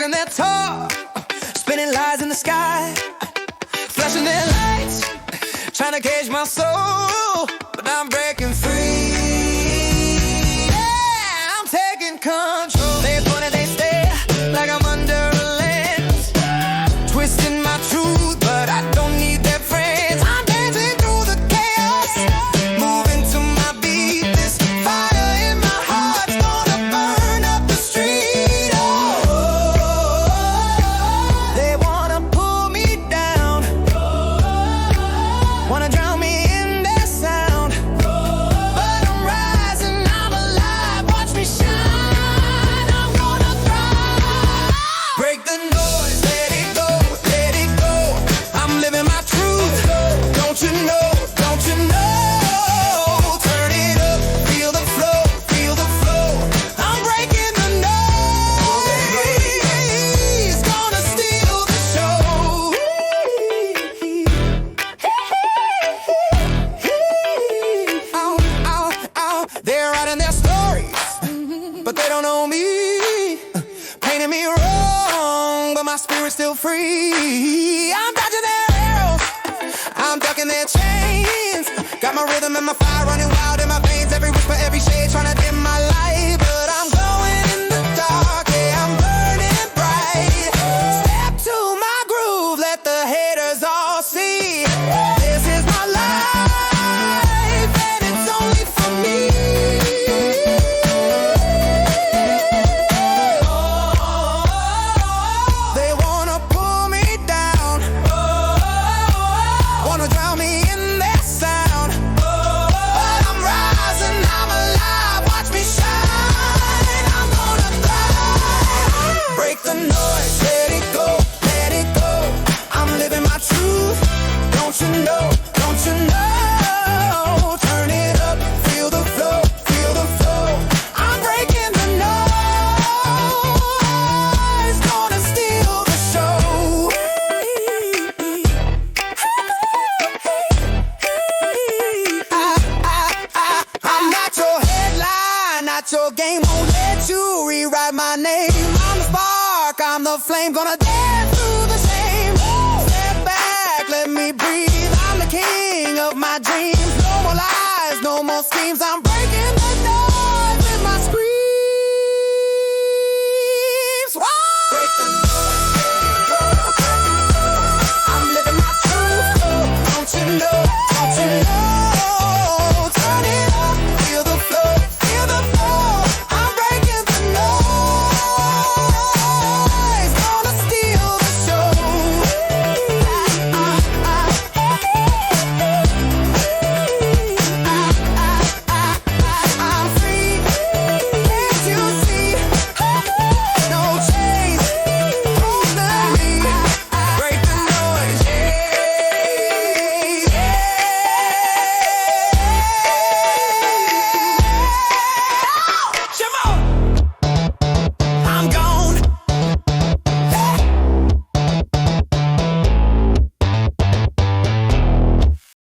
Talking their talk, spinning lies in the sky, flashing their lights, trying to cage my soul, but I'm breaking free. Yeah, I'm taking control. They point and they stare like I'm under a lens, twisting my truth, but I don't need their friends. I'm dancing through the chaos, moving to my beat. This fire in my heart's gonna burn up the street. Oh, they wanna pull me down, wanna drown me in their sound, but I'm rising, I'm alive, watch me shine. I'm gonna thrive. Break the noise, let it go, let it go. I'm living my truth, don't you know, don't you know? Turn it up, feel the flow, feel the flow. I'm breaking the noise, gonna steal the show. Ow, ow, ow. They're writing their stories, but they don't know me. Painting me wrong, but my spirit's still free. I'm dodging their arrows, I'm ducking their chains. Got my rhythm and my fire running wild in my veins. Every whisper, every shade, trying to dim my light, but I'm glowing in the dark. Yeah, I'm burning bright. Step to my groove, let the haters all see. This is my life, and it's only for me. They wanna pull me down, wanna drown me in their sound, but I'm rising, I'm alive, watch me shine. I'm gonna thrive. Break the noise, let it go, let it go. I'm living my truth, don't you know, don't you know? Turn it up, feel the flow, feel the flow. I'm breaking the noise, gonna steal the show. I'm not your headline, not your game, won't let you rewrite my name. I'm the spark, I'm the flame, gonna dance